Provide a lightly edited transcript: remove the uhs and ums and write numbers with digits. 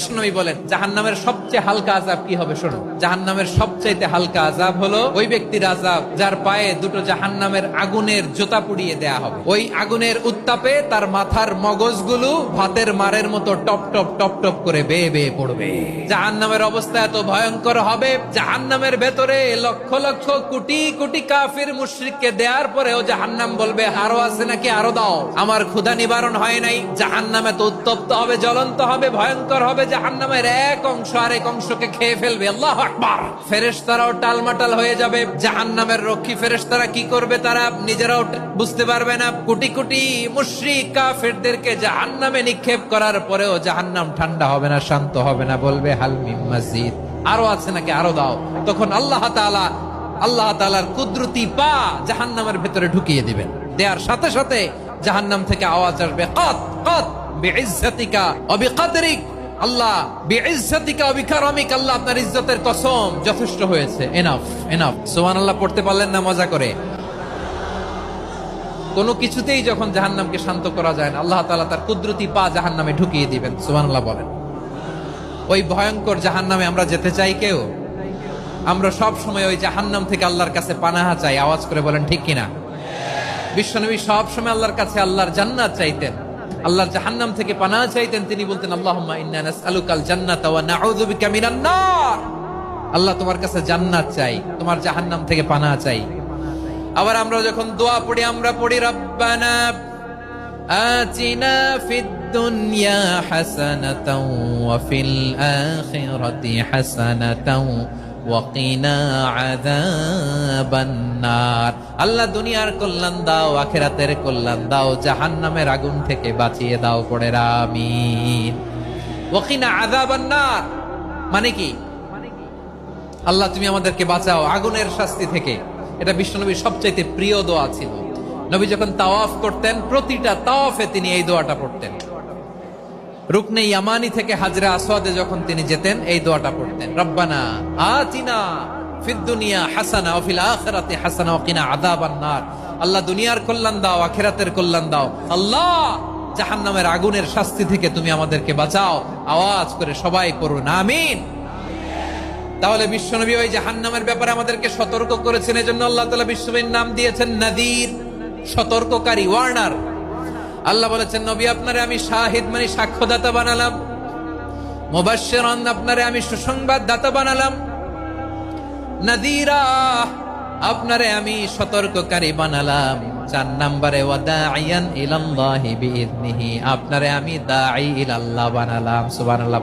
বিশ্বনবী বলেন জাহান্নামের সবচেয়ে হালকা আযাব কি হবে শোনো। জাহান্নামের সবচাইতে হালকা আযাব হলো ওই ব্যক্তির আযাব যার পায়ে দুটো জাহান্নামের আগুনের জুতা পুড়িয়ে দেয়া হবে। ওই আগুনের উত্তাপে তার মাথার মগজগুলো ভাতের মারের মতো টপ টপ টপ টপ করে বেয়ে বেয়ে পড়বে। জাহান্নামের অবস্থা এত ভয়ঙ্কর হবে, জাহান্নামের ভেতরে লক্ষ লক্ষ কোটি কোটি কাফির মুশরিককে দেওয়ার পরেও জাহান্নাম বলবে আরো আছে নাকি, আরো দাও, আমার ক্ষুধা নিবারণ হয় নাই। জাহান্নামে তো উত্তপ্ত হবে, জ্বলন্ত হবে, ভয়ঙ্কর হবে। জাহান্নামের এক অংশ আরেক অংশকে খেয়ে ফেলবে। আল্লাহু আকবার। ফেরেশতারাও টালমাটাল হয়ে যাবে। জাহান্নামের রক্ষী ফেরেশতারা কি করবে তারা নিজেরাও বুঝতে পারবে না। কোটি কোটি মুশরিক কাফেরদেরকে জাহান্নামে নিক্ষেপ করার পরেও জাহান্নাম ঠান্ডা হবে না, শান্ত হবে না, বলবে হাল মিন মাজিদ, আরো আছে নাকি, আরো দাও। তখন আল্লাহ তাআলার কুদরতি পা জাহান্নামের ভেতরে ঢুকিয়ে দিবেন। দেওয়ার সাথে সাথে জাহান্নাম থেকে আওয়াজ আসবে কাত কাত বিইজ্জাতিকা ওয়া বিকদরিক, আল্লাহ বিইজ্জাতিকা ওয়া বিকারামিক, আল্লাহ আপনার ইজ্জতের কসম, যথেষ্ট হয়েছে, এনাফ এনাফ। সুবহানাল্লাহ পড়তে পারলেন না মজা করে? কোনো কিছুতেই যখন জাহান্নামকে শান্ত করা যায় না, আল্লাহ তাআলা তার কুদরতি পা জাহান্নামে ঢুকিয়ে দিবেন। সুবহানাল্লাহ বলেন। ওই ভয়ঙ্কর জাহান্নামে আমরা যেতে চাই কেউ? আমরা সব সময় ওই জাহান্নাম থেকে আল্লাহর কাছে পানাহা চাই। আওয়াজ করে বলেন ঠিক কিনা? বিশ্বনবী সব সময় আল্লাহর কাছে আল্লাহর জান্নাত চাইতেন, আল্লাহর জাহান্নাম থেকে পানাহা চাইতেন। তিনি বলতেন আল্লাহুম্মা ইন্না নাসআলুকাল জান্নাতা ওয়া নাউযু বিকা মিনান নার। আল্লাহ তোমার কাছে জান্নাত চাই, তোমার জাহান্নাম থেকে পানাহা চাই। আবার আমরা যখন দোয়া পড়ি আমরা পড়ি রব্বানা আতিনা ফিদ দুনিয়া হাসানাতাও ওয়া ফিল আখিরাতি হাসানাতাও ওয়া কিনা আযাবান নার। আল্লাহ দুনিয়ার কল্যাণ দাও, আখিরাতের কল্যাণ দাও, জাহান্নামের আগুন থেকে বাঁচিয়ে দাও। পড়ে আমিন। ওয়া কিনা আযাবান নার মানে কি? আল্লাহ তুমি আমাদেরকে বাঁচাও আগুনের শাস্তি থেকে। এটা বিশ্বনবীর সবচাইতে প্রিয় দোয়া ছিল। নবী যখন তাওয়াফ করতেন প্রতিটা তাওয়াফে তিনি এই দোয়াটা পড়তেন। রুকনে ইয়ামানি থেকে হাজরে আসওয়াদে যখন তিনি যেতেন এই দোয়াটা পড়তেন, রব্বানা আতিনা ফিদ দুনিয়া হাসানা ওয়া ফিল আখিরাতি হাসানা ওয়া কিনা আযাবান নার। আল্লাহ দুনিয়ার কল্যাণ দাও, আখিরাতের কল্যাণ দাও। আল্লাহ জাহান্নামের আগুনের শাস্তি থেকে তুমি আমাদেরকে বাঁচাও। আওয়াজ করে সবাই পড়ুন আমিন। তাহলে বিশ্বনবী ওই জাহান্নামের ব্যাপারে আমাদেরকে সতর্ক করেছেন। এজন্য আল্লাহ তাআলা বিশ্বনবীর নাম দিয়েছেন নাযীর, সতর্ককারী, ওয়ার্নার। আল্লাহ বলেছেন নবী আপনারে আমি শাহিদ মানে সাক্ষ্যদাতা বানালাম, মুবাশশিরান আপনারে আমি সুসংবাদদাতা বানালাম, নাযীরা আপনারে আমি সতর্ককারী বানালাম। 4 নম্বরে ওয়া দাঈয়ান ইলাল্লাহি বিইذনিহি আপনারে আমি দাঈ ইলাল্লাহ বানালাম। সুবহানাল্লাহ।